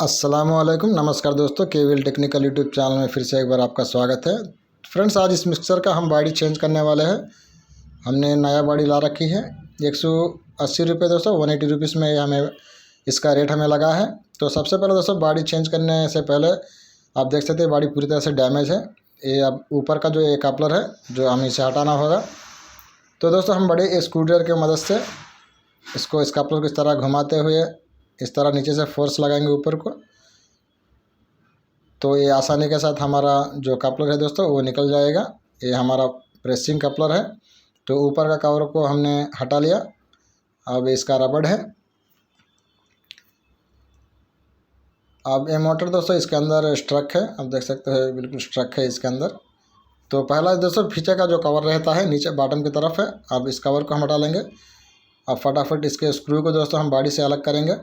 अस्सलामुअलैकुम, नमस्कार दोस्तों। केवीएल टेक्निकल यूट्यूब चैनल में फिर से एक बार आपका स्वागत है। फ्रेंड्स, आज इस मिक्सर का हम बॉडी चेंज करने वाले हैं। हमने नया बॉडी ला रखी है 180 रुपये दोस्तों, 180 रुपीज़ में हमें इसका रेट हमें लगा है। तो सबसे पहले दोस्तों बॉडी चेंज करने से पहले आप देख सकते हैं बॉडी पूरी तरह से डैमेज है। ये अब ऊपर का जो ये कपलर है जो हमें इसे हटाना होगा। तो दोस्तों हम बड़े स्क्रूड्राइवर की मदद से इसको इस कपलर को इस तरह घुमाते हुए इस तरह नीचे से फोर्स लगाएंगे ऊपर को, तो ये आसानी के साथ हमारा जो कपलर है दोस्तों वो निकल जाएगा। ये हमारा प्रेसिंग कपलर है। तो ऊपर का कवर को हमने हटा लिया। अब इसका रबड़ है। अब ये मोटर दोस्तों इसके अंदर स्ट्रक है, आप देख सकते हैं बिल्कुल स्ट्रक है इसके अंदर। तो पहला दोस्तों पीछे का जो कवर रहता है नीचे बॉटम की तरफ है। अब इस कवर को हम हटा लेंगे। अब फटाफट इसके स्क्रू को दोस्तों हम बॉडी से अलग करेंगे।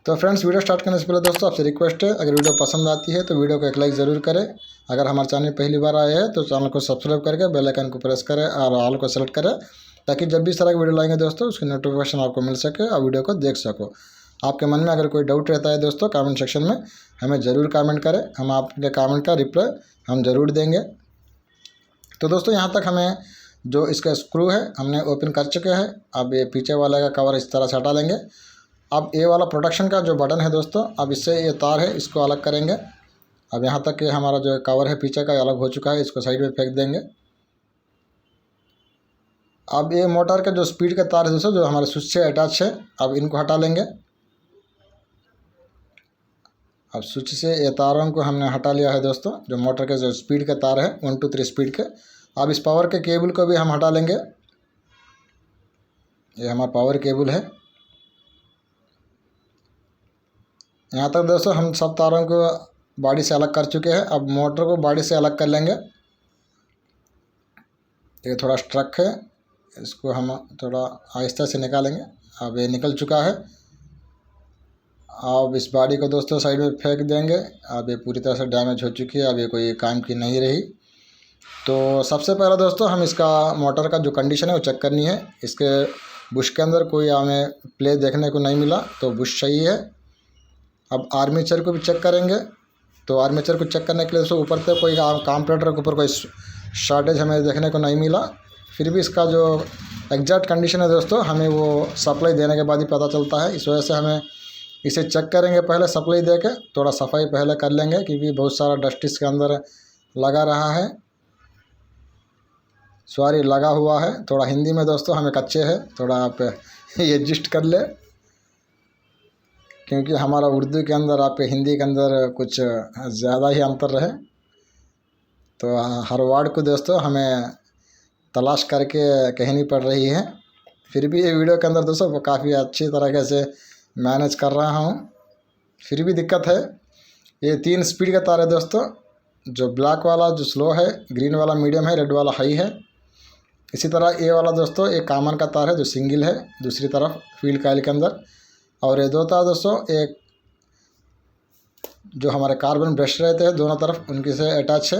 तो फ्रेंड्स, वीडियो स्टार्ट करने से पहले दोस्तों आपसे रिक्वेस्ट है, अगर वीडियो पसंद आती है तो वीडियो को एक लाइक ज़रूर करें। अगर हमारे चैनल पहली बार आए हैं तो चैनल को सब्सक्राइब करके बेल आइकन को प्रेस करें और ऑल को सेलेक्ट करें, ताकि जब भी इस तरह की वीडियो लाएंगे दोस्तों उसकी नोटिफिकेशन आपको मिल सके और वीडियो को देख सको। आपके मन में अगर कोई डाउट रहता है दोस्तों कमेंट सेक्शन में हमें ज़रूर कमेंट करें, हम आपके कमेंट का रिप्लाई हम ज़रूर देंगे। तो दोस्तों यहाँ तक हमें जो इसका स्क्रू है हमने ओपन कर चुके हैं। अब ये पीछे वाले का कवर इस तरह से हटा लेंगे। अब ये वाला प्रोटेक्शन का जो बटन है दोस्तों, अब इससे ये तार है इसको अलग करेंगे। अब यहाँ तक कि हमारा जो कवर है पीछे का अलग हो चुका है, इसको साइड में फेंक देंगे। अब ये मोटर का जो स्पीड का तार है दोस्तों जो हमारे स्विच से अटैच है, अब इनको हटा लेंगे। अब स्विच से ये तारों को हमने हटा लिया है दोस्तों। जो मोटर के जो स्पीड के तार है 1 2 3 स्पीड के। अब इस पावर के केबल को भी हम हटा लेंगे। ये हमारा पावर केबल है। यहाँ तक दोस्तों हम सब तारों को बॉडी से अलग कर चुके हैं। अब मोटर को बॉडी से अलग कर लेंगे। ये थोड़ा स्ट्रक है, इसको हम थोड़ा आहिस्ता से निकालेंगे। अब ये निकल चुका है। अब इस बॉडी को दोस्तों साइड में फेंक देंगे। अब ये पूरी तरह से डैमेज हो चुकी है, अब ये कोई काम की नहीं रही। तो सबसे पहले दोस्तों हम इसका मोटर का जो कंडीशन है वो चेक करनी है। इसके बुश के अंदर कोई हमें प्ले देखने को नहीं मिला, तो बुश सही है। अब आर्मेचर को भी चेक करेंगे। तो आर्मेचर को चेक करने के लिए दोस्तों ऊपर से कोई कंप्रेटर के ऊपर कोई शॉर्टेज हमें देखने को नहीं मिला। फिर भी इसका जो एग्जैक्ट कंडीशन है दोस्तों हमें वो सप्लाई देने के बाद ही पता चलता है। इस वजह से हमें इसे चेक करेंगे पहले सप्लाई दे के, थोड़ा सफाई पहले कर लेंगे क्योंकि बहुत सारा डस्ट इसके अंदर लगा रहा है, सॉरी लगा हुआ है। थोड़ा हिंदी में दोस्तों हमें कच्चे है, थोड़ा आप ये एडजस्ट कर ले, क्योंकि हमारा उर्दू के अंदर आपके हिंदी के अंदर कुछ ज़्यादा ही अंतर रहे। तो हर वर्ड को दोस्तों हमें तलाश करके कहनी पड़ रही है। फिर भी ये वीडियो के अंदर दोस्तों काफ़ी अच्छी तरीके से मैनेज कर रहा हूँ, फिर भी दिक्कत है। ये 3 स्पीड का तार है दोस्तों। जो ब्लैक वाला जो स्लो है, ग्रीन वाला मीडियम है, रेड वाला हाई है। इसी तरह ये वाला दोस्तों एक कॉमन का तार है जो सिंगल है दूसरी तरफ फील्ड कॉइल के अंदर। और ये 2 तार दोस्तों एक जो हमारे कार्बन ब्रश रहते हैं दोनों तरफ उनके से अटैच है।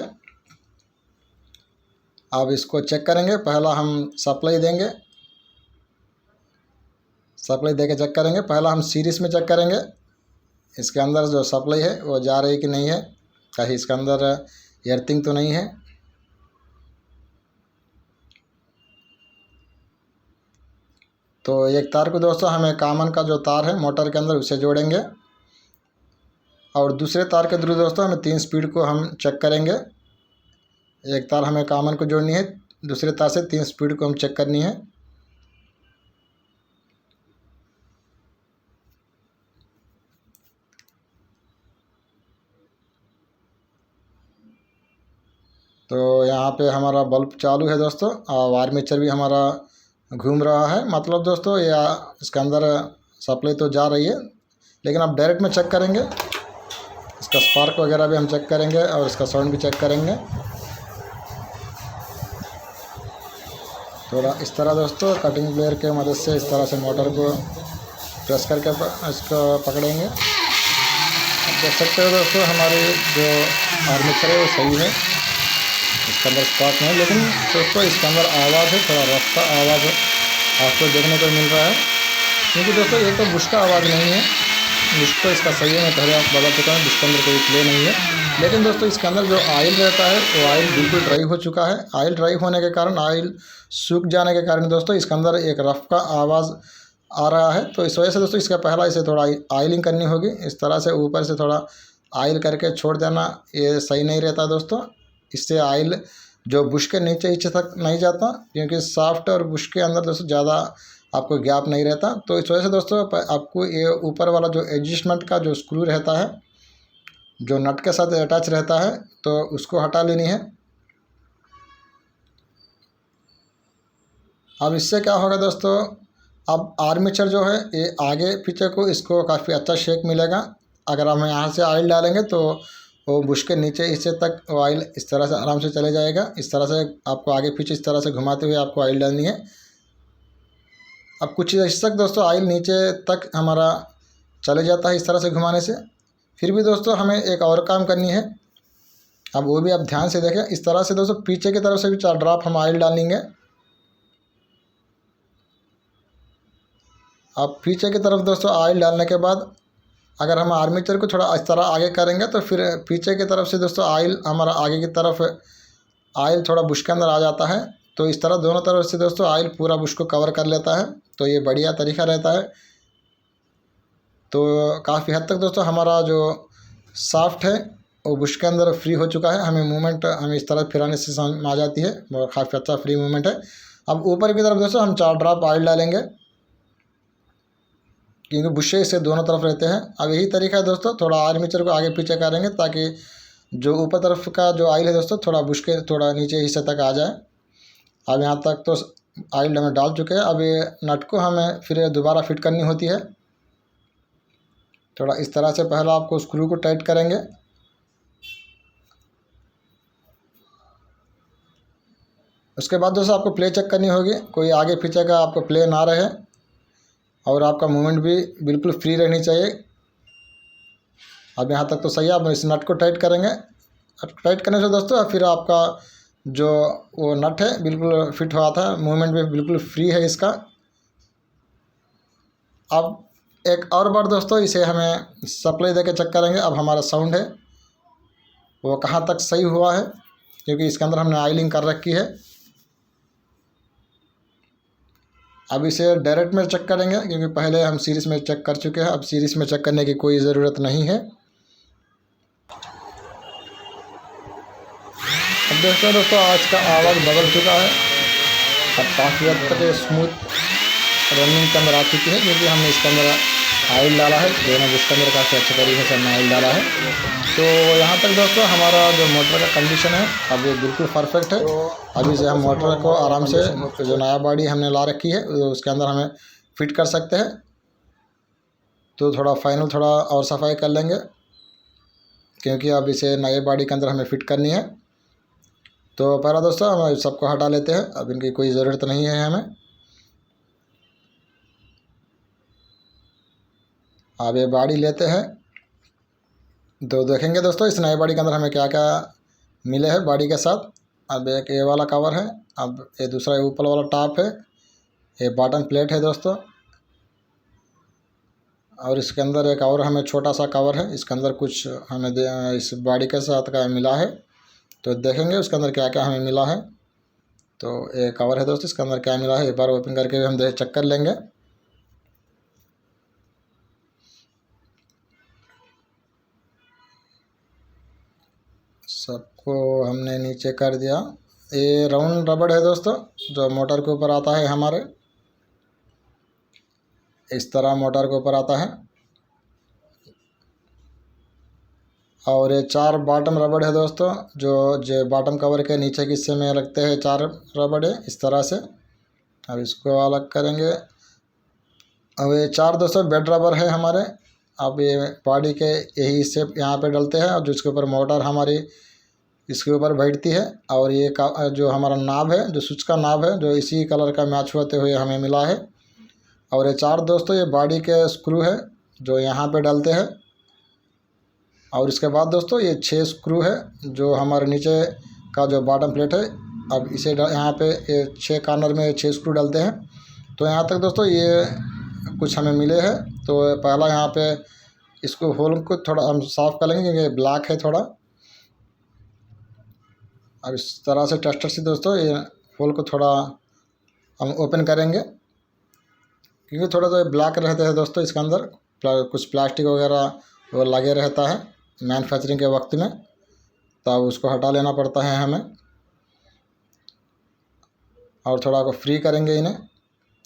अब इसको चेक करेंगे। पहला हम सप्लाई देंगे, सप्लाई देके चेक करेंगे। पहला हम सीरीज में चेक करेंगे इसके अंदर जो सप्लाई है वो जा रही कि नहीं है, कहीं इसके अंदर एर्थिंग तो नहीं है। तो एक तार को दोस्तों हमें कॉमन का जो तार है मोटर के अंदर उसे जोड़ेंगे, और दूसरे तार के थ्रू दोस्तों हमें 3 स्पीड को हम चेक करेंगे। एक तार हमें कॉमन को जोड़नी है, दूसरे तार से 3 स्पीड को हम चेक करनी है। तो यहाँ पे हमारा बल्ब चालू है दोस्तों, और आर्मेचर भी हमारा घूम रहा है। मतलब दोस्तों ये इसके अंदर सप्लाई तो जा रही है, लेकिन आप डायरेक्ट में चेक करेंगे। इसका स्पार्क वगैरह भी हम चेक करेंगे और इसका साउंड भी चेक करेंगे। थोड़ा इस तरह दोस्तों कटिंग प्लेयर के मदद से इस तरह से मोटर को प्रेस करके इसको पकड़ेंगे। आप देख सकते हो दोस्तों हमारी जो आर्मेचर है वो सही है, इसके अंदर स्पार्क नहीं, लेकिन दोस्तों इसके अंदर आवाज़ है, थोड़ा रफ्ता आवाज़ आपको देखने को मिल रहा है। क्योंकि दोस्तों एक तो बुश का आवाज़ नहीं है, बुश तो इसका सही है, मैं पहले आपको बता चुका हूँ, बुश के अंदर कोई प्ले नहीं है। लेकिन दोस्तों इसके अंदर जो ऑयल रहता है वो ऑयल बिल्कुल ड्राई हो चुका है। ऑयल ड्राई होने के कारण, ऑयल सूख जाने के कारण दोस्तों इसके अंदर एक रफ का आवाज़ आ रहा है। तो इस वजह से दोस्तों इसका पहला इसे थोड़ा ऑयलिंग करनी होगी। इस तरह से ऊपर से थोड़ा ऑयल करके छोड़ देना, ये सही नहीं रहता दोस्तों। इससे ऑयल जो बुश के नीचे तक नहीं जाता, क्योंकि सॉफ्ट और बुश के अंदर दोस्तों ज़्यादा आपको गैप नहीं रहता। तो इस वजह से दोस्तों आपको ये ऊपर वाला जो एडजस्टमेंट का जो स्क्रू रहता है, जो नट के साथ अटैच रहता है, तो उसको हटा लेनी है। अब इससे क्या होगा दोस्तों, अब आर्मेचर जो है ये आगे पीछे को इसको काफ़ी अच्छा शेक मिलेगा। अगर हम यहाँ से ऑयल डालेंगे तो वो बुश के नीचे हिस्से तक ऑयल इस तरह से आराम से चले जाएगा। इस तरह से आपको आगे पीछे इस तरह से घुमाते हुए आपको ऑयल डालनी है। अब कुछ हिस्से तक दोस्तों ऑयल नीचे तक हमारा चले जाता है इस तरह से घुमाने से। फिर भी दोस्तों हमें एक और काम करनी है, अब वो भी आप ध्यान से देखें। इस तरह से दोस्तों पीछे की तरफ से भी 4 ड्रॉप हम ऑयल डालेंगे। अब पीछे की तरफ दोस्तों ऑयल डालने के बाद अगर हम आर्मेचर को थोड़ा इस तरह आगे करेंगे तो फिर पीछे की तरफ से दोस्तों ऑयल हमारा आगे की तरफ ऑयल थोड़ा बुश के अंदर आ जाता है। तो इस तरह दोनों तरफ से दोस्तों ऑयल पूरा बुश को कवर कर लेता है। तो ये बढ़िया तरीका रहता है। तो काफ़ी हद तक दोस्तों हमारा जो शाफ्ट है वो बुश के अंदर फ्री हो चुका है। हमें मूवमेंट हमें इस तरह फिराने से समझ में आ जाती है, वो काफ़ी अच्छा फ्री मूवमेंट है। अब ऊपर की तरफ दोस्तों हम 4 ड्रॉप ऑयल डालेंगे, क्योंकि बुशे इससे दोनों तरफ रहते हैं। अब यही तरीका है दोस्तों, थोड़ा आर्मेचर को आगे पीछे करेंगे ताकि जो ऊपर तरफ का जो ऑयल है दोस्तों थोड़ा बुश के थोड़ा नीचे हिस्से तक आ जाए। अब यहाँ तक तो ऑयल हमें डाल चुके हैं। अब ये नट को हमें फिर दोबारा फिट करनी होती है। थोड़ा इस तरह से पहले आपको स्क्रू को टाइट करेंगे। उसके बाद दोस्तों आपको प्ले चेक करनी होगी, कोई आगे पीछे का आपको प्ले ना रहे और आपका मूवमेंट भी बिल्कुल फ्री रहनी चाहिए। अब यहाँ तक तो सही है। अब इस नट को टाइट करेंगे। अब टाइट करने से दोस्तों फिर आपका जो वो नट है बिल्कुल फिट हुआ था, मूवमेंट भी बिल्कुल फ्री है इसका। अब एक और बार दोस्तों इसे हमें सप्लाई देके चेक करेंगे। अब हमारा साउंड है वो कहाँ तक सही हुआ है, क्योंकि इसके अंदर हमने ऑयलिंग कर रखी है। अब इसे डायरेक्ट में चेक करेंगे, क्योंकि पहले हम सीरीज़ में चेक कर चुके हैं। अब सीरीज़ में चेक करने की कोई ज़रूरत नहीं है। अब देखते हैं दोस्तों आज का आवाज़ बदल चुका है। अब काफ़ी हद तक स्मूथ रनिंग के अंदर आ चुकी है, क्योंकि हमने इसके अंदर ऑयल डाला है। दोनों उसके अंदर काफ़ी अच्छे तरीके से हमने ऑयल डाला है। तो यहाँ तक दोस्तों हमारा जो मोटर का कंडीशन है अब ये बिल्कुल परफेक्ट है। अभी से हम मोटर को आराम से जो नया बॉडी हमने ला रखी है उसके अंदर हमें फिट कर सकते हैं। तो थोड़ा फाइनल थोड़ा और सफाई कर लेंगे, क्योंकि अब इसे नए बॉडी के अंदर हमें फिट करनी है। तो पहला दोस्तों हम सबको हटा लेते हैं, अब इनकी कोई ज़रूरत नहीं है हमें। अब ये बॉडी लेते हैं तो देखेंगे दोस्तों इस नए बॉडी के अंदर हमें क्या क्या मिले हैं बॉडी के साथ। अब एक ये वाला कवर है, अब ये दूसरा ऊपर वाला टॉप है, ये बॉटम प्लेट है दोस्तों। और इसके अंदर एक और हमें छोटा सा कवर है, इसके अंदर कुछ हमें इस बॉडी के साथ का मिला है। तो देखेंगे उसके अंदर क्या क्या हमें मिला है। तो ये कवर है दोस्तों, इसके अंदर क्या मिला है एक बार ओपन करके हम चेक कर लेंगे। सबको हमने नीचे कर दिया। ये राउंड रबड़ है दोस्तों, जो मोटर के ऊपर आता है हमारे, इस तरह मोटर के ऊपर आता है। और ये 4 बॉटम रबड़ है दोस्तों, जो बॉटम कवर के नीचे के हिस्से में लगते हैं 4 रबड़ है इस तरह से। अब इसको अलग करेंगे। अब ये 4 दोस्तों बेड रबर है हमारे। अब ये बॉडी के यही हिस्से यहाँ पे डलते हैं, और जिसके ऊपर मोटर हमारी इसके ऊपर बैठती है। और ये जो हमारा नाब है, जो स्विच का नाब है, जो इसी कलर का मैच होते हुए हमें मिला है। और ये 4 दोस्तों ये बॉडी के स्क्रू है जो यहाँ पे डलते हैं। और इसके बाद दोस्तों ये 6 स्क्रू है जो हमारे नीचे का जो बॉटम प्लेट है, अब इसे यहाँ पे ये 6 कॉर्नर में 6 स्क्रू डलते हैं। तो यहाँ तक दोस्तों ये कुछ हमें मिले हैं। तो पहला यहाँ पे इसको होल को थोड़ा हम साफ़ कर लेंगे क्योंकि ब्लैक है थोड़ा। अब इस तरह से टेस्टर से दोस्तों ये होल को थोड़ा हम ओपन करेंगे, क्योंकि थोड़ा तो ब्लैक रहते हैं दोस्तों इसके अंदर कुछ प्लास्टिक वगैरह वो लगे रहता है मैन्युफैक्चरिंग के वक्त में, तब उसको हटा लेना पड़ता है हमें। और थोड़ा को फ्री करेंगे इन्हें,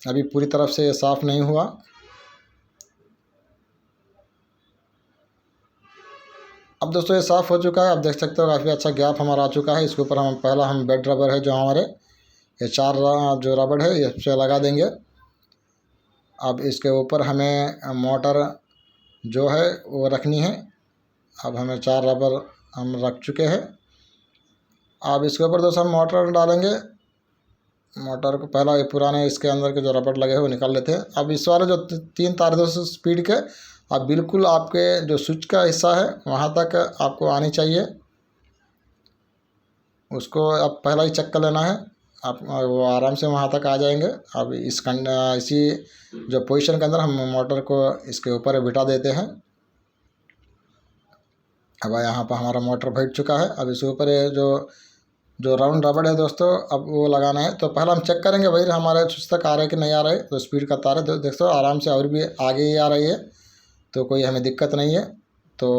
अभी पूरी तरफ से ये साफ़ नहीं हुआ। अब दोस्तों ये साफ़ हो चुका है, आप देख सकते हो काफ़ी अच्छा गैप हमारा आ चुका है। इसके ऊपर हम पहला हम बेड रबर है जो हमारे ये 4 जो रबड़ है ये से लगा देंगे। अब इसके ऊपर हमें मोटर जो है वो रखनी है। अब हमें 4 रबर हम रख चुके हैं। अब इसके ऊपर दोस्तों हम मोटर डालेंगे। मोटर को पहला ये पुराने इसके अंदर के जो रबड़ लगे हैं वो निकाल लेते हैं। अब इस वाले जो 3 तार दोस्तों स्पीड के अब बिल्कुल आपके जो स्विच का हिस्सा है वहाँ तक आपको आनी चाहिए, उसको अब पहला ही चेक कर लेना है। आप वो आराम से वहाँ तक आ जाएंगे। अब इसी जो पोजीशन के अंदर हम मोटर को इसके ऊपर बिठा देते हैं। अब यहाँ पर हमारा मोटर बैठ चुका है। अब इसके ऊपर ये जो राउंड रबड़ है दोस्तों अब वो लगाना है। तो पहला हम चेक करेंगे भाई हमारे स्विच तक आ रहा है कि नहीं आ रहा है। तो स्पीड का तार है तो देखो आराम से और भी आगे ही आ रही है, तो कोई हमें दिक्कत नहीं है। तो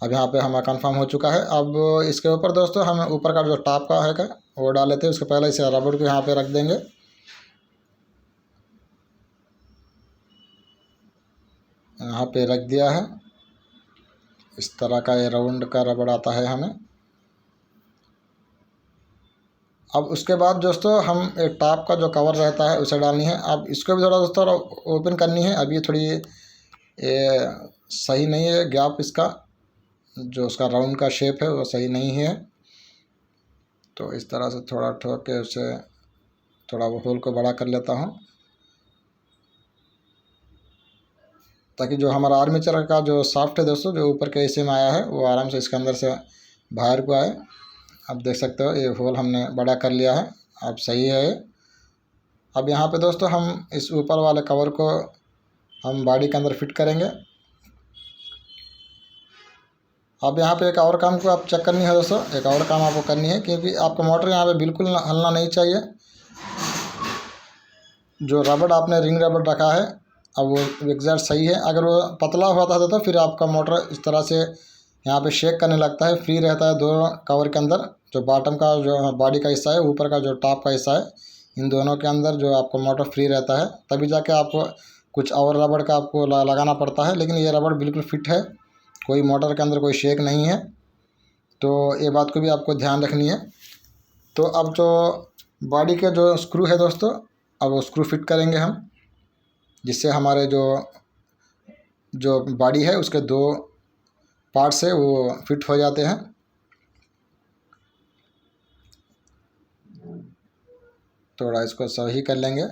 अब यहाँ पे हमारा कंफर्म हो चुका है। अब इसके ऊपर दोस्तों हम ऊपर का जो टॉप का है वो डाल लेते हैं। उसके पहले इसे रबड़ को यहाँ पे रख देंगे। यहाँ पे रख दिया है। इस तरह का ये राउंड का रबड़ आता है हमें। अब उसके बाद दोस्तों हम एक टॉप का जो कवर रहता है उसे डालनी है। अब इसको भी थोड़ा दोस्तों ओपन करनी है। अभी थोड़ी ये सही नहीं है गैप, इसका जो उसका राउंड का शेप है वो सही नहीं है। तो इस तरह से थोड़ा ठोक के उसे थोड़ा वो होल को बड़ा कर लेता हूँ, ताकि जो हमारा आर्मेचर का जो शाफ्ट है दोस्तों जो ऊपर के हिस्से में आया है वो आराम से इसके अंदर से बाहर को आए। अब देख सकते हो ये होल हमने बड़ा कर लिया है, अब सही है ये। अब यहाँ पे दोस्तों हम इस ऊपर वाले कवर को हम बॉडी के अंदर फिट करेंगे। अब यहाँ पे एक और काम को आप चेक करनी है दोस्तों, एक और काम आपको करनी है, क्योंकि आपका मोटर यहाँ पे बिल्कुल हिलना नहीं चाहिए। जो रबड़ आपने रिंग रबड़ रखा है अब वो एग्जैक्ट सही है। अगर वो पतला हुआ था तो फिर आपका मोटर इस तरह से यहाँ पे शेक करने लगता है, फ्री रहता है दोनों कवर के अंदर। जो बॉटम का जो बॉडी का हिस्सा है, ऊपर का जो टॉप का हिस्सा है, इन दोनों के अंदर जो आपका मोटर फ्री रहता है। तभी जाके आपको कुछ और रबड़ का आपको लगाना पड़ता है, लेकिन ये रबड़ बिल्कुल फिट है, कोई मोटर के अंदर कोई शेक नहीं है। तो ये बात को भी आपको ध्यान रखनी है। तो अब जो बॉडी के जो स्क्रू है दोस्तों अब वो स्क्रू फिट करेंगे हम, जिससे हमारे जो बॉडी है उसके 2 पार्ट्स है वो फिट हो जाते हैं। थोड़ा इसको सही कर लेंगे।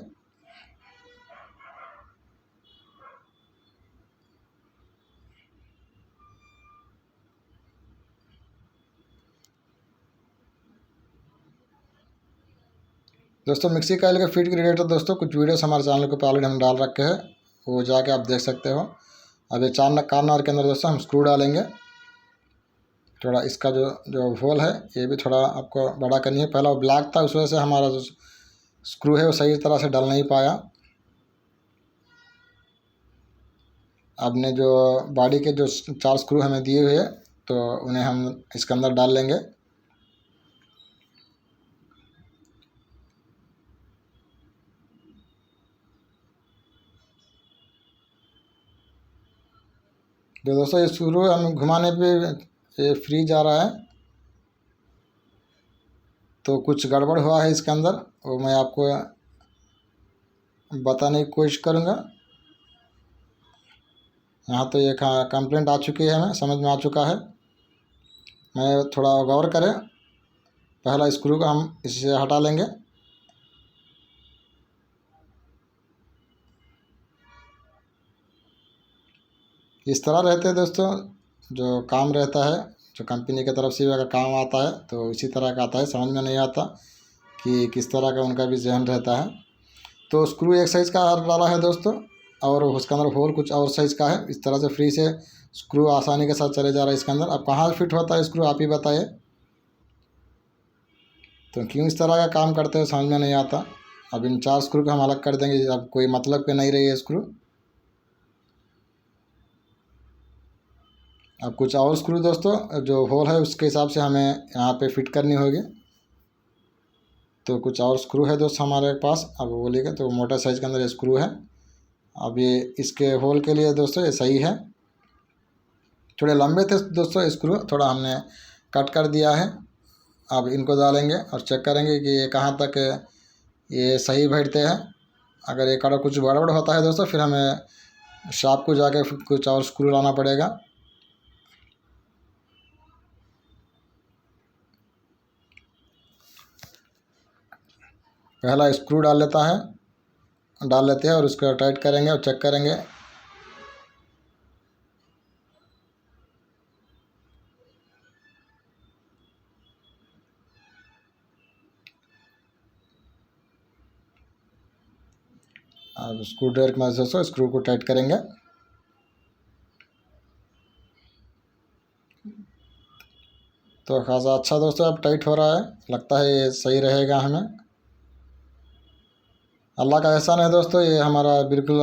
दोस्तों मिक्सी का ऑयल का फीड के रिलेटेड दोस्तों कुछ वीडियोस हमारे चैनल के ऊपर ऑलरेडी हम डाल रखे हैं, वो जाके आप देख सकते हो। अब ये 4 कार्नर के अंदर दोस्तों हम स्क्रू डालेंगे। थोड़ा इसका जो होल है ये भी थोड़ा आपको बड़ा करनी है। पहला वो ब्लैक था, उस वजह से हमारा जो स्क्रू है वो सही तरह से डल नहीं पाया। आपने जो बॉडी के जो 4 स्क्रू हमें दिए हुए तो उन्हें हम इसके अंदर डाल लेंगे। जो दोस्तों ये स्क्रू हम घुमाने पे ये फ्री जा रहा है, तो कुछ गड़बड़ हुआ है इसके अंदर, वो मैं आपको बताने की कोशिश करूँगा। यहाँ तो ये कंप्लेंट आ चुकी है, हमें समझ में आ चुका है। मैं थोड़ा गौर करें, पहला स्क्रू को हम इससे हटा लेंगे। इस तरह रहते हैं दोस्तों जो काम रहता है, जो कंपनी की तरफ से भी अगर काम आता है तो इसी तरह का आता है। समझ में नहीं आता कि किस तरह का उनका भी जहन रहता है। तो स्क्रू एक साइज़ का डाला है दोस्तों। और उसके अंदर होल कुछ और साइज़ का है। इस तरह से फ्री से स्क्रू आसानी के साथ चले जा रहा है इसके अंदर। अब कहाँ फिट होता है स्क्रू आप ही बताइए। तो क्यों इस तरह का काम करते हैं समझ में नहीं आता। अब इन 4 स्क्रू को हम अलग कर देंगे। अब कोई मतलब के नहीं रही है स्क्रू। अब कुछ और स्क्रू दोस्तों जो होल है उसके हिसाब से हमें यहाँ पे फिट करनी होगी। तो कुछ और स्क्रू है दोस्त हमारे पास। अब बोलिएगा तो मोटा साइज़ के अंदर स्क्रू है। अब ये इसके होल के लिए दोस्तों ये सही है। थोड़े लंबे थे दोस्तों स्क्रू, थोड़ा हमने कट कर दिया है। अब इनको डालेंगे और चेक करेंगे कि ये कहाँ तक ये सही बैठते हैं। अगर ये कड़ा कुछ गड़बड़ होता है दोस्तों फिर हमें शॉप को जाके कुछ और स्क्रू लाना पड़ेगा। पहला स्क्रू डाल लेते हैं और उसको टाइट करेंगे और चेक करेंगे। अब स्क्रू ड्राइवर की मदद से स्क्रू को टाइट करेंगे। तो खासा अच्छा दोस्तों अब टाइट हो रहा है, लगता है ये सही रहेगा हमें। अल्लाह का एहसान है दोस्तों, ये हमारा बिल्कुल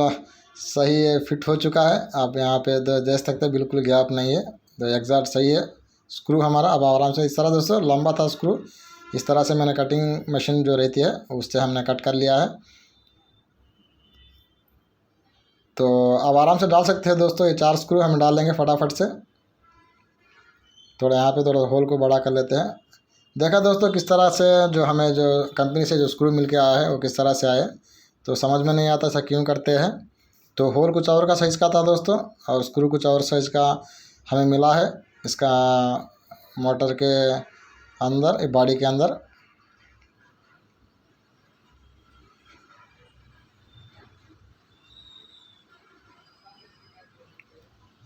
सही है, फिट हो चुका है। आप यहाँ पे देख सकते हैं बिल्कुल गैप नहीं है, तो एग्जैक्ट सही है स्क्रू हमारा। अब आराम से इस तरह दोस्तों लंबा था स्क्रू, इस तरह से मैंने कटिंग मशीन जो रहती है उससे हमने कट कर लिया है। तो अब आराम से डाल सकते हैं दोस्तों। ये 4 स्क्रू हम डाल लेंगे फटाफट से। थोड़ा यहाँ पे थोड़ा होल को बड़ा कर लेते हैं। देखा दोस्तों किस तरह से जो हमें जो कंपनी से जो स्क्रू मिल के आया है वो किस तरह से आए, तो समझ में नहीं आता ऐसा क्यों करते हैं। तो होल कुछ और का साइज़ का था दोस्तों और स्क्रू कुछ और साइज़ का हमें मिला है इसका मोटर के अंदर, बॉडी के अंदर।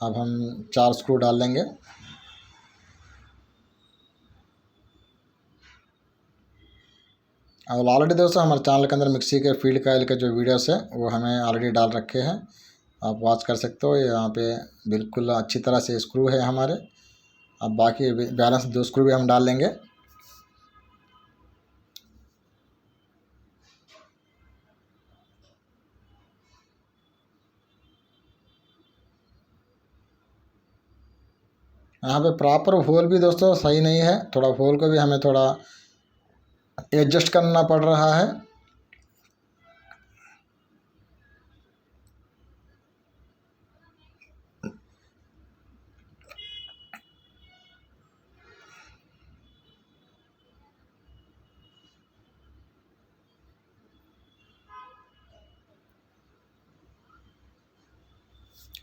अब हम 4 स्क्रू डाल लेंगे। और ऑलरेडी दोस्तों हमारे चैनल के अंदर मिक्सी के फील्ड कॉइल के जो वीडियोस है वो हमें ऑलरेडी डाल रखे हैं, आप वॉच कर सकते हो। यहाँ पे बिल्कुल अच्छी तरह से स्क्रू है हमारे। अब बाकी बैलेंस 2 स्क्रू भी हम डाल लेंगे। यहाँ पे प्रॉपर होल भी दोस्तों सही नहीं है, थोड़ा होल को भी हमें थोड़ा एडजस्ट करना पड़ रहा है।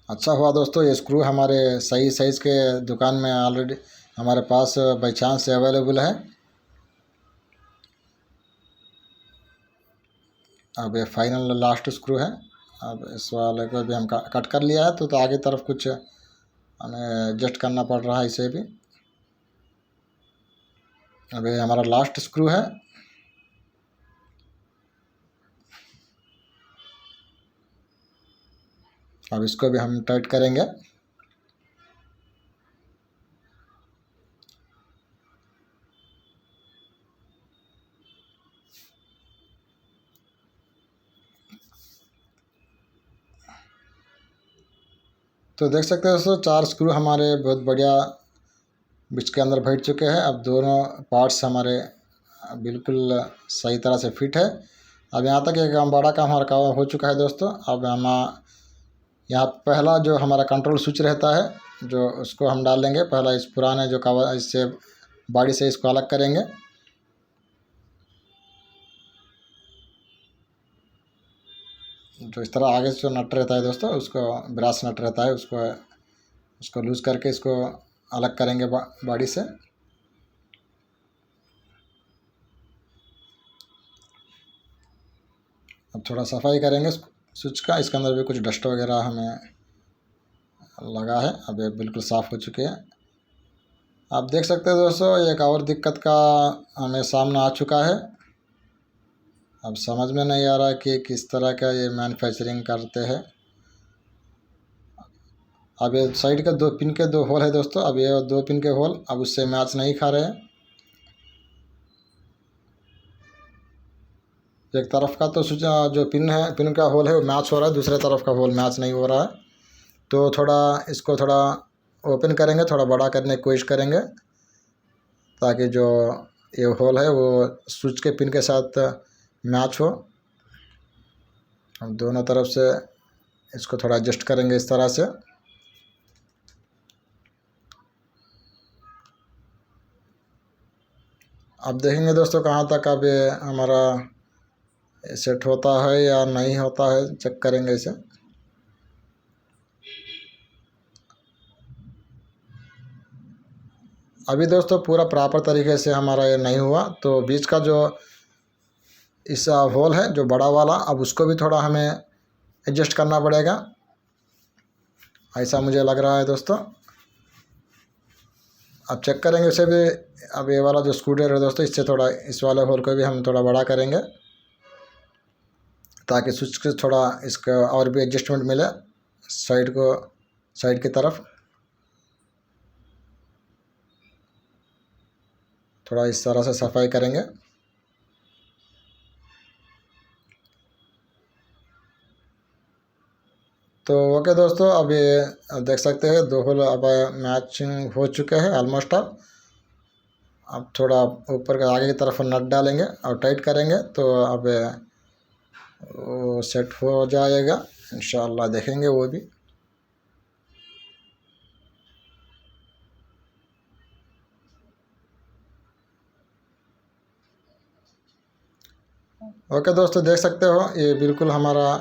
अच्छा हुआ दोस्तों ये स्क्रू हमारे सही साइज़ के दुकान में ऑलरेडी हमारे पास बाई चांस से अवेलेबल है। अब ये फाइनल लास्ट स्क्रू है। अब इस वाले को भी हम कट कर लिया है, तो आगे तरफ कुछ हमें एडजस्ट करना पड़ रहा है इसे भी। अब ये हमारा लास्ट स्क्रू है। अब इसको भी हम टाइट करेंगे। तो देख सकते हो दोस्तों 4 स्क्रू हमारे बहुत बढ़िया बीच के अंदर बैठ चुके हैं। अब दोनों पार्ट्स हमारे बिल्कुल सही तरह से फिट है। अब यहाँ तक एक बड़ा काम हमारा काम हो चुका है दोस्तों। अब हम यहाँ पहला जो हमारा कंट्रोल स्विच रहता है जो उसको हम डाल लेंगे। पहला इस पुराने जो कवर इससे बॉडी से इसको अलग करेंगे। जो इस तरह आगे से जो नट रहता है दोस्तों उसको ब्रास नट रहता है, उसको लूज़ करके इसको अलग करेंगे बॉडी से। अब थोड़ा सफाई करेंगे स्विच का, इसके अंदर भी कुछ डस्ट वगैरह हमें लगा है। अब ये बिल्कुल साफ़ हो चुके हैं। आप देख सकते हो दोस्तों एक और दिक्कत का हमें सामना आ चुका है। अब समझ में नहीं आ रहा कि किस तरह का ये मैन्युफैक्चरिंग करते हैं। अब ये साइड के 2 पिन के 2 होल है दोस्तों। अब ये 2 पिन के होल अब उससे मैच नहीं खा रहे हैं। एक तरफ का तो स्विच जो पिन का होल है वो मैच हो रहा है, दूसरे तरफ का होल मैच नहीं हो रहा है। तो थोड़ा इसको थोड़ा ओपन करेंगे, थोड़ा बड़ा करने की कोशिश करेंगे ताकि जो ये होल है वो स्विच के पिन के साथ मैच हो। हम दोनों तरफ से इसको थोड़ा एडजस्ट करेंगे इस तरह से। अब देखेंगे दोस्तों कहाँ तक अब ये हमारा सेट होता है या नहीं होता है, चेक करेंगे इसे। अभी दोस्तों पूरा प्रॉपर तरीके से हमारा ये नहीं हुआ, तो बीच का जो इस होल है जो बड़ा वाला, अब उसको भी थोड़ा हमें एडजस्ट करना पड़ेगा, ऐसा मुझे लग रहा है दोस्तों। अब चेक करेंगे उसे भी। अब ये वाला जो स्क्रू ड्राइवर है दोस्तों, इससे थोड़ा इस वाले होल को भी हम थोड़ा बड़ा करेंगे ताकि स्विच के थोड़ा इसका और भी एडजस्टमेंट मिले साइड की तरफ। थोड़ा इस तरह से सफाई करेंगे। तो ओके दोस्तों, अब ये देख सकते हैं 2 होल अब मैचिंग हो चुके हैं ऑलमोस्ट। अब थोड़ा ऊपर के आगे की तरफ नट डालेंगे और टाइट करेंगे तो अब वो सेट हो जाएगा इंशाल्लाह, देखेंगे वो भी। ओके दोस्तों, देख सकते हो ये बिल्कुल हमारा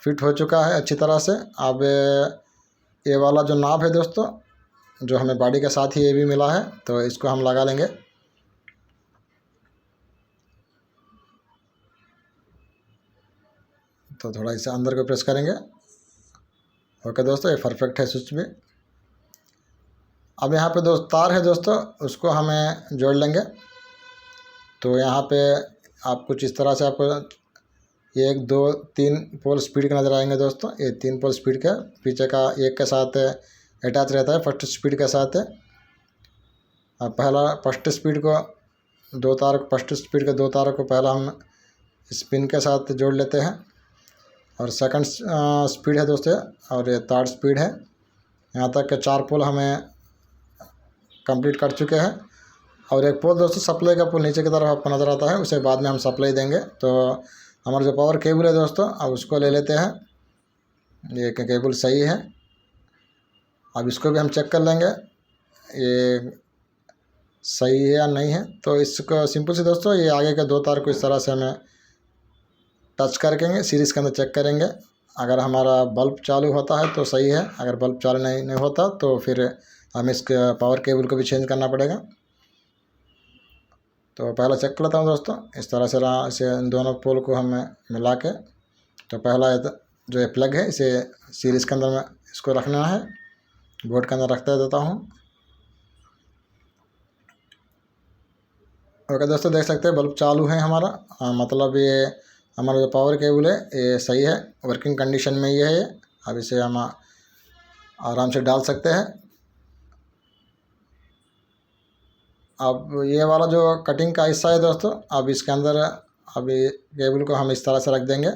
फिट हो चुका है अच्छी तरह से। अब ये वाला जो नाब है दोस्तों, जो हमें बॉडी के साथ ही ये भी मिला है, तो इसको हम लगा लेंगे। तो थोड़ा इसे अंदर को प्रेस करेंगे। ओके दोस्तों, ये परफेक्ट है स्विच भी। अब यहाँ पे तार है दोस्तों, उसको हमें जोड़ लेंगे। तो यहाँ पे आप कुछ इस तरह से आपको 1 2 3 पोल स्पीड के नज़र आएंगे दोस्तों। ये 3 पोल स्पीड का पीछे का एक के साथ अटैच रहता है फर्स्ट स्पीड के साथ। अब पहला फर्स्ट स्पीड को 2 तार, फर्स्ट स्पीड के 2 तारों को पहला हम स्पिन के साथ जोड़ लेते हैं। और सेकंड स्पीड है दोस्तों, और ये थर्ड स्पीड है। यहाँ तक के 4 पोल हमें कंप्लीट कर चुके हैं। और एक पोल दोस्तों सप्लाई का पोल नीचे की तरफ आपको नज़र आता है, उसे बाद में हम सप्लाई देंगे। तो हमारा जो पावर केबल है दोस्तों, अब उसको ले लेते हैं। ये केबल सही है। अब इसको भी हम चेक कर लेंगे ये सही है या नहीं है। तो इसको सिंपल से दोस्तों, ये आगे के 2 तार को इस तरह से हमें टच करके सीरीज़ के अंदर चेक करेंगे। अगर हमारा बल्ब चालू होता है तो सही है, अगर बल्ब चालू नहीं होता तो फिर हमें इसके पावर केबल को भी चेंज करना पड़ेगा। तो पहला चेक कर लेता हूँ दोस्तों, इस तरह से इसे दोनों पोल को हमें मिला के। तो पहला जो ये प्लग है, इसे सीरीज़ के अंदर में इसको रखना है, बोर्ड के अंदर रखते देता हूँ। ओके दोस्तों, देख सकते हैं बल्ब चालू है हमारा। मतलब ये हमारा जो पावर केबल है ये सही है, वर्किंग कंडीशन में ये है। अब इसे हम आराम से डाल सकते हैं। अब ये वाला जो कटिंग का हिस्सा है दोस्तों, अब इसके अंदर अभी केबल को हम इस तरह से रख देंगे।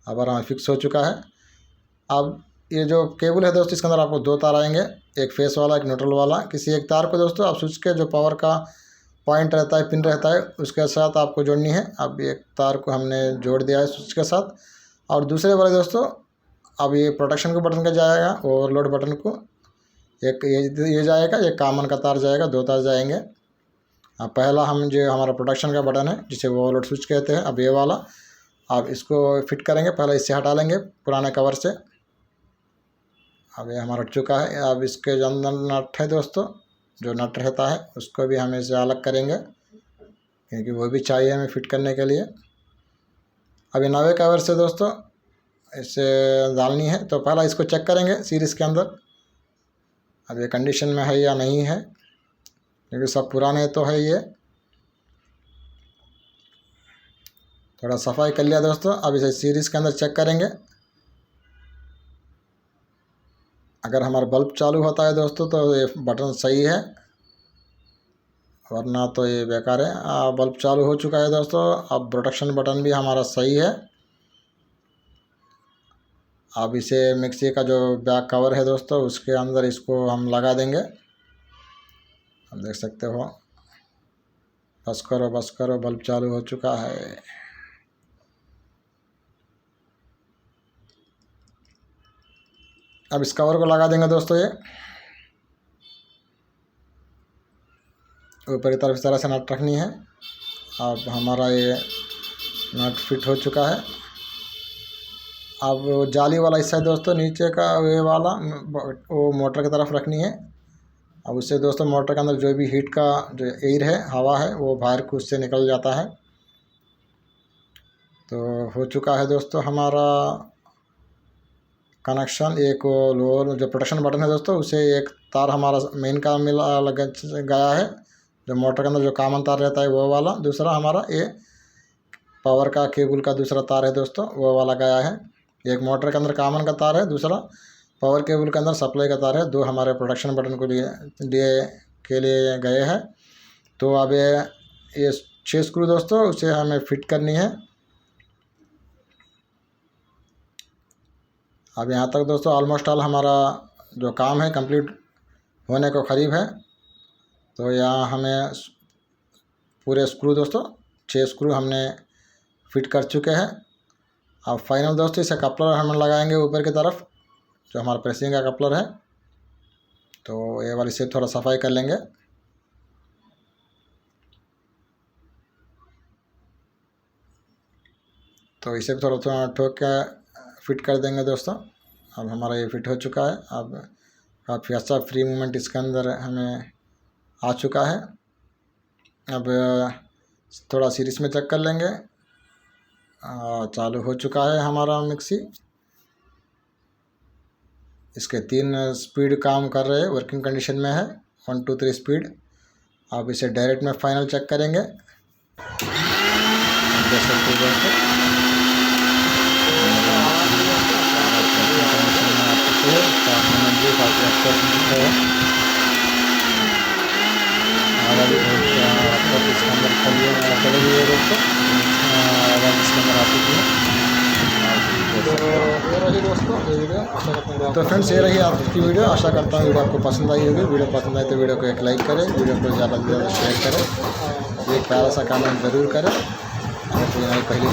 अब आराम फिक्स हो चुका है। अब ये जो केबल है दोस्तों, इसके अंदर आपको 2 तार आएंगे, एक फेस वाला, एक न्यूट्रल वाला। किसी एक तार को दोस्तों आप स्विच के जो पावर का पॉइंट रहता है, पिन रहता है, उसके साथ आपको जोड़नी है। अब एक तार को हमने जोड़ दिया है स्विच के साथ। और दूसरे वाले दोस्तों, अब ये प्रोटेक्शन के बटन का जाएगा, ओवरलोड बटन को एक ये जाएगा, एक कॉमन का तार जाएगा, 2 तार जाएंगे। अब पहला हम जो हमारा प्रोटेक्शन का बटन है जिसे ओवरलोड स्विच कहते हैं, अब ये वाला अब इसको फिट करेंगे। पहले इससे हटा लेंगे पुराने कवर से। अब ये हमारा हट चुका है। अब इसके जो अंदर नट है दोस्तों, जो नट रहता है, उसको भी हम इसे अलग करेंगे क्योंकि वो भी चाहिए हमें फिट करने के लिए। अब ये नवे कवर से दोस्तों इसे डालनी है। तो पहला इसको चेक करेंगे सीरीज़ के अंदर, अब ये कंडीशन में है या नहीं है, क्योंकि सब पुराने तो है। ये थोड़ा सफाई कर लिया दोस्तों। अब इसे सीरीज़ के अंदर चेक करेंगे। अगर हमारा बल्ब चालू होता है दोस्तों तो ये बटन सही है, वरना तो ये बेकार है। बल्ब चालू हो चुका है दोस्तों। अब प्रोटेक्शन बटन भी हमारा सही है। अब इसे मिक्सी का जो बैक कवर है दोस्तों उसके अंदर इसको हम लगा देंगे। अब देख सकते हो, बस करो, बल्ब चालू हो चुका है। अब इस कवर को लगा देंगे दोस्तों। ये ऊपर की तरफ इस तरह से नट रखनी है। अब हमारा ये नट फिट हो चुका है। अब जाली वाला हिस्सा है दोस्तों नीचे का, वे वाला वो मोटर की तरफ रखनी है। अब उससे दोस्तों मोटर के अंदर जो भी हीट का जो एयर है, हवा है, वो बाहर को उससे निकल जाता है। तो हो चुका है दोस्तों हमारा कनेक्शन। एक लोअर जो प्रोटेक्शन बटन है दोस्तों, उसे एक तार हमारा मेन का मिला लग गया है, जो मोटर के अंदर जो कॉमन तार रहता है वो वाला। दूसरा हमारा ये पावर का केबल का दूसरा तार है दोस्तों, वो वाला गया है। एक मोटर के अंदर कॉमन का तार है, दूसरा पावर केबल के अंदर सप्लाई का तार है। दो हमारे प्रोटेक्शन बटन को लिए गए हैं। तो अब ये 6 स्क्रू दोस्तों उसे हमें फिट करनी है। अब यहाँ तक दोस्तों ऑलमोस्ट ऑल हमारा जो काम है कंप्लीट होने को करीब है। तो यहाँ हमें पूरे स्क्रू दोस्तों 6 स्क्रू हमने फिट कर चुके हैं। अब फाइनल दोस्तों इसे कपलर हम लगाएंगे ऊपर की तरफ, जो हमारा प्रेसिंग का कपलर है। तो ये वाली से थोड़ा सफाई कर लेंगे। तो इसे भी थोड़ा थोड़ा ठोक के फिट कर देंगे दोस्तों। अब हमारा ये फिट हो चुका है। अब काफ़ी अच्छा फ्री मूवमेंट इसके अंदर हमें आ चुका है। अब थोड़ा सीरीज में चेक कर लेंगे। चालू हो चुका है हमारा मिक्सी। इसके 3 स्पीड काम कर रहे हैं, वर्किंग कंडीशन में है, 1 2 3 स्पीड। अब इसे डायरेक्ट में फाइनल चेक करेंगे। जैसे इसके अंदर तो फ्रेंड्स ये रही आपकी वीडियो। आशा करता हूँ वीडियो आपको पसंद आई होगी। वीडियो पसंद आए तो वीडियो को एक लाइक करें, वीडियो को ज़्यादा से ज़्यादा शेयर करें, एक प्यारा सा कमेंट ज़रूर करें। अगर कोई नई पहली